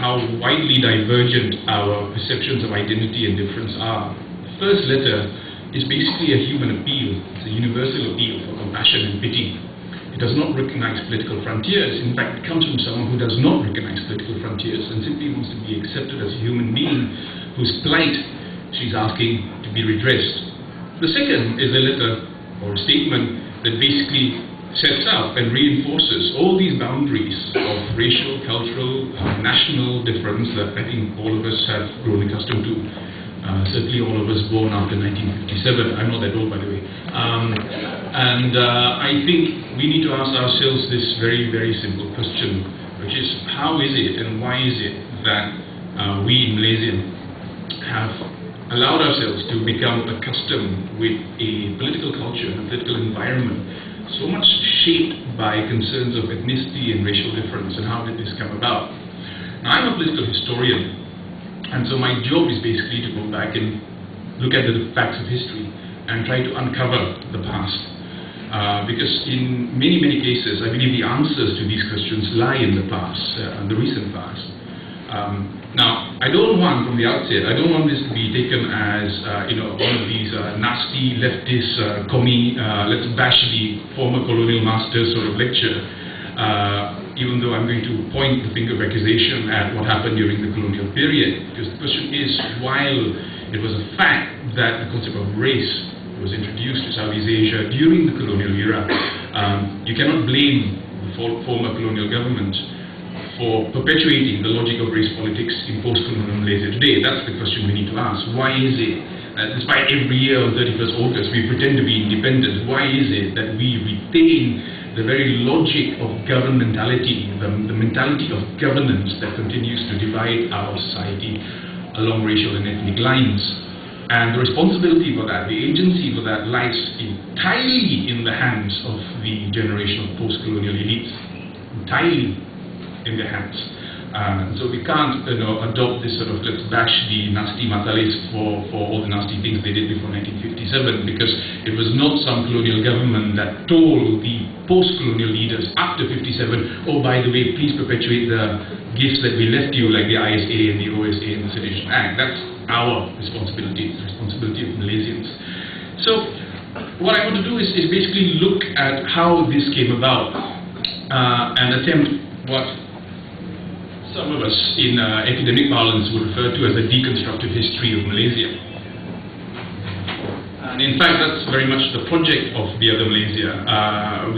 how widely divergent our perceptions of identity and difference are. The first letter is basically a human appeal. It's a universal appeal for compassion and pity. It does not recognize political frontiers. In fact, it comes from someone who does not recognize political frontiers and simply wants to be accepted as a human being whose plight she's asking to be redressed. The second is a letter or a statement that basically sets up and reinforces all these boundaries of racial, cultural, national difference that I think all of us have grown accustomed to. Certainly all of us born after 1957. I'm not that old, by the way. I think we need to ask ourselves this very, very simple question, which is how is it and why is it that we in Malaysia have allowed ourselves to become accustomed with a political culture and a political environment so much shaped by concerns of ethnicity and racial difference, and how did this come about? Now, I'm a political historian, and so my job is basically to go back and look at the facts of history and try to uncover the past. Because in many, many cases, I believe the answers to these questions lie in the past, the recent past. Now, I don't want, from the outset, I don't want this to be taken as, one of these nasty leftist, commie, let's bash the former colonial masters sort of lecture, even though I'm going to point the finger of accusation at what happened during the colonial period. Because the question is, while it was a fact that the concept of race was introduced to Southeast Asia during the colonial era, you cannot blame the former colonial government for perpetuating the logic of race politics in post-colonial Malaysia today. That's the question we need to ask. Why is it that despite every year on 31st August we pretend to be independent, why is it that we retain the very logic of governmentality, the mentality of governance that continues to divide our society along racial and ethnic lines? And the responsibility for that, the agency for that, lies entirely in the hands of the generation of post-colonial elites. Entirely in their hands. So we can't adopt this sort of let's bash the nasty matalis for all the nasty things they did before 1957, because it was not some colonial government that told the post-colonial leaders after 57, oh, by the way, please perpetuate the gifts that we left you, like the ISA and the OSA and the Sedition Act. That's our responsibility, the responsibility of Malaysians. So what I want to do is basically look at how this came about and attempt what some of us in academic parlance would refer to as a deconstructive history of Malaysia. And in fact, that's very much the project of The Other Malaysia.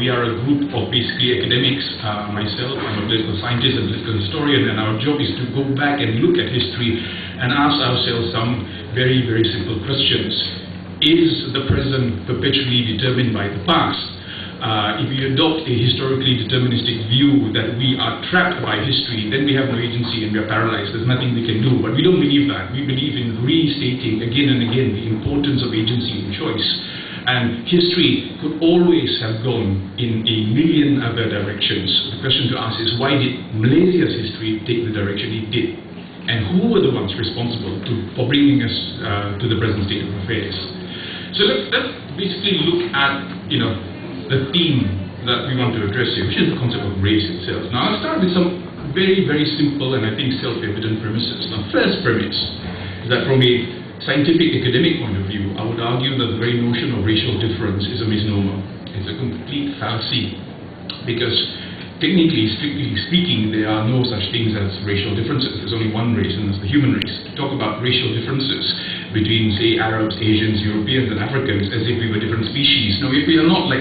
We are a group of basically academics. Myself, I'm a political scientist and political historian, and our job is to go back and look at history and ask ourselves some very, very simple questions. Is the present perpetually determined by the past? If we adopt a historically deterministic view that we are trapped by history, then we have no agency and we are paralyzed. There's nothing we can do. But we don't believe that. We believe in restating again and again the importance of agency and choice. And history could always have gone in a million other directions. The question to ask is, why did Malaysia's history take the direction it did? And who were the ones responsible for bringing us to the present state of affairs? So let's basically look at, the theme that we want to address here, which is the concept of race itself. Now, I'll start with some very, very simple and I think self-evident premises. Now, first premise is that from a scientific academic point of view, I would argue that the very notion of racial difference is a misnomer. It's a complete fallacy, because technically, strictly speaking, there are no such things as racial differences. There's only one race, and that's the human race. To talk about racial differences between, say, Arabs, Asians, Europeans, and Africans as if we were different species. Now, we are not like,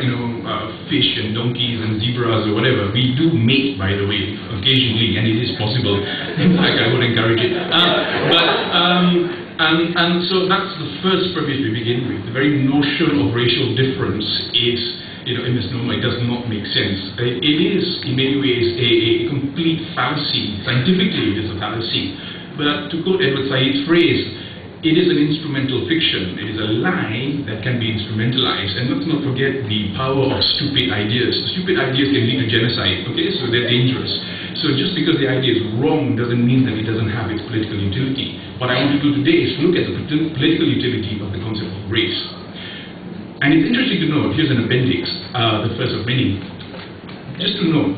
fish and donkeys and zebras or whatever. We do mate, by the way, occasionally, and it is possible. In fact, I would encourage it. And so that's the first premise we begin with. The very notion of racial difference is, a misnomer. It does not make sense. It is, in many ways, a complete fallacy. Scientifically, it is a fallacy. But to quote Edward Said's phrase, it is an instrumental fiction. It is a lie that can be instrumentalized. And let's not forget the power of stupid ideas. Stupid ideas can lead to genocide, okay? So they're dangerous. So just because the idea is wrong doesn't mean that it doesn't have its political utility. What I want to do today is look at the political utility of the concept of race. And it's interesting to note, here's an appendix, the first of many. Just to note,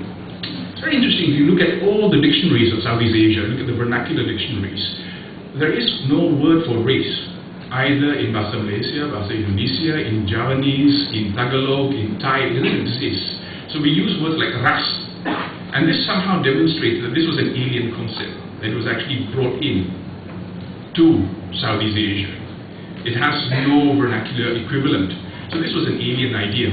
It's very interesting. If you look at all the dictionaries of Southeast Asia, look at the vernacular dictionaries, there is no word for race, either in Bahasa Malaysia, Bahasa Indonesia, in Javanese, in Tagalog, in Thai. It doesn't exist. So we use words like ras. And this somehow demonstrates that this was an alien concept that was actually brought in to Southeast Asia. It has no vernacular equivalent. So this was an alien idea.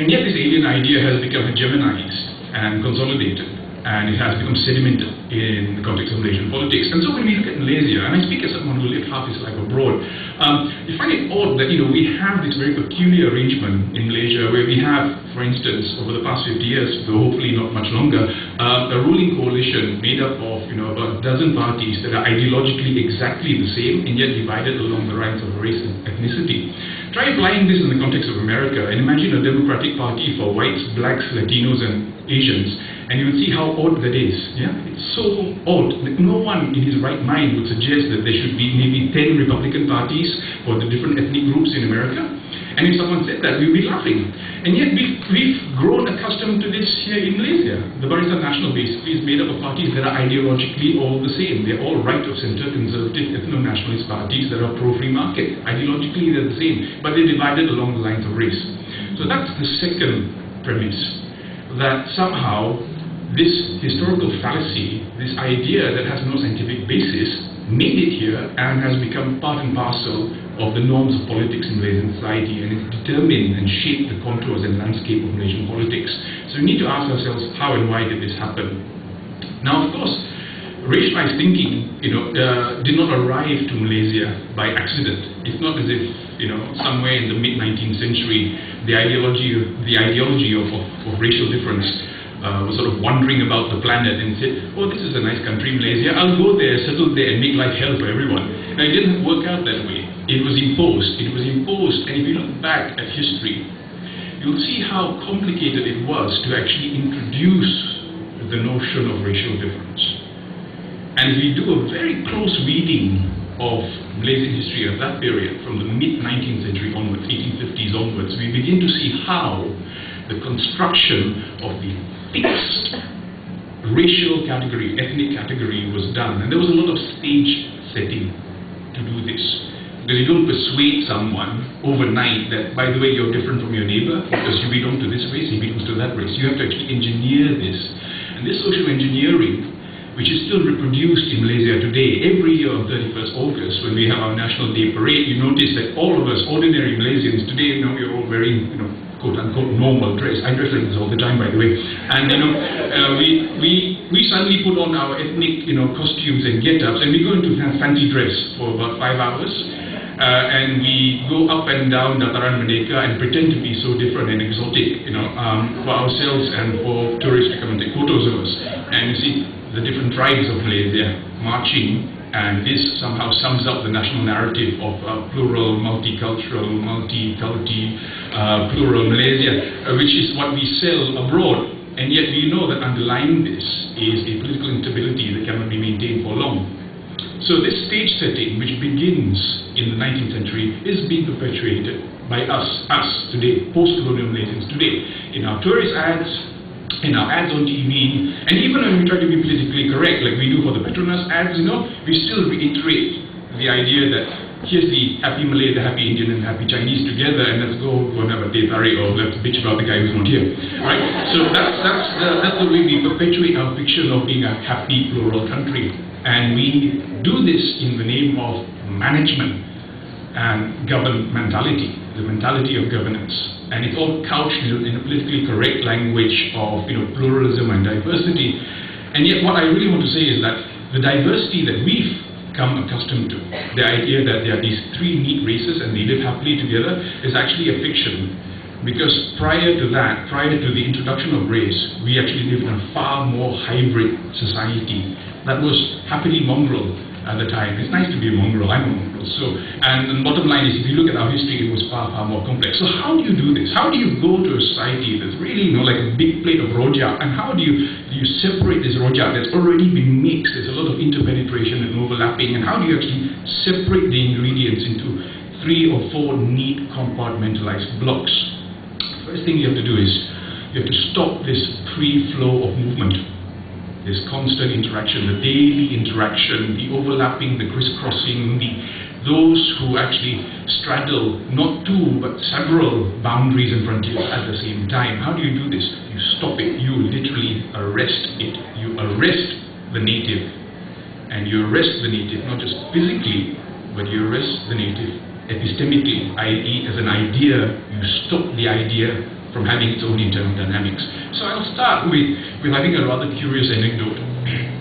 And yet this alien idea has become hegemonized and consolidated, and it has become sedimented in the context of Malaysian politics. And so when we look at Malaysia, and I speak as someone who lived half his life abroad, you find it odd that we have this very peculiar arrangement in Malaysia where we have, for instance, over the past 50 years, though hopefully not much longer, a ruling coalition made up of about a dozen parties that are ideologically exactly the same and yet divided along the lines of race and ethnicity. Try applying this in the context of America and imagine a Democratic Party for whites, blacks, Latinos and Asians, and you will see how odd that is. Yeah? It's so odd that no one in his right mind would suggest that there should be maybe 10 Republican parties for the different ethnic groups in America. And if someone said that, we would be laughing. And yet we've grown accustomed to this here in Malaysia. The Barisan Nasional basically is made up of parties that are ideologically all the same. They're all right-of-center, conservative, ethno-nationalist parties that are pro-free market. Ideologically they're the same, but they're divided along the lines of race. So that's the second premise, that somehow this historical fallacy, this idea that has no scientific basis, made it here and has become part and parcel of the norms of politics in Malaysian society, and it's determined and shaped the contours and landscape of Malaysian politics. So we need to ask ourselves, how and why did this happen? Now, of course, racialized thinking, did not arrive to Malaysia by accident. It's not as if, somewhere in the mid-19th century, the ideology of racial difference was sort of wandering about the planet and said, oh, this is a nice country, Malaysia, I'll go there, settle there and make life hell for everyone. Now, it didn't work out that way. It was imposed. It was imposed, and if you look back at history, you'll see how complicated it was to actually introduce the notion of racial difference. And if we do a very close reading of Malaysian history of that period, from the mid-19th century onwards, 1850s onwards, we begin to see how the construction of the fixed racial category, ethnic category was done. And there was a lot of stage setting to do this. Because you don't persuade someone overnight that, by the way, you're different from your neighbor because you belong to this race, he belongs to that race. You have to actually engineer this. And this social engineering, which is still reproduced in Malaysia today, every year on 31st August, when we have our National Day Parade, you notice that all of us, ordinary Malaysians, today, we're all wearing, quote-unquote normal dress. I dress like this all the time, by the way. And we suddenly put on our ethnic costumes and get-ups, and we go into fancy dress for about 5 hours. And we go up and down Dataran Merdeka and pretend to be so different and exotic, for ourselves and for tourists to come and take photos of us. And you see the different tribes of Malaysia marching, and this somehow sums up the national narrative of plural, multicultural, plural Malaysia, which is what we sell abroad. And yet we know that underlying this is a political instability that cannot be maintained for long. So this stage setting, which begins in the 19th century, is being perpetuated by us today, post-colonial Malaysians today, in our tourist ads, in our ads on TV, and even when we try to be politically correct, like we do for the Petronas ads, we still reiterate the idea that here's the happy Malay, the happy Indian, and the happy Chinese together, and let's go and have a teh tarik, or let's bitch about the guy who's not here, right? So that's the way we perpetuate our fiction of being a happy plural country. And we do this in the name of management and governmentality, the mentality of governance. And it's all couched in a politically correct language of pluralism and diversity. And yet what I really want to say is that the diversity that we've come accustomed to, the idea that there are these three neat races and they live happily together, is actually a fiction. Because prior to that, prior to the introduction of race, we actually lived in a far more hybrid society that was happily mongrel at the time. It's nice to be a mongrel, I'm a mongrel. And the bottom line is, if you look at our history, it was far, far more complex. So how do you do this? How do you go to a society that's really like a big plate of rojak, and how do you separate this rojak that's already been mixed? There's a lot of interpenetration and overlapping, and how do you actually separate the ingredients into 3 or 4 neat compartmentalized blocks? First thing you have to do is You have to stop this free flow of movement, this constant interaction, the daily interaction, the overlapping, the crisscrossing, those who actually straddle not two but several boundaries and frontiers at the same time. How do you do this? You stop it. You literally arrest it. You arrest the native. And you arrest the native not just physically, but you arrest the native epistemically, i.e. as an idea. You stop the idea from having its own internal dynamics. So I'll start with I think, a rather curious anecdote.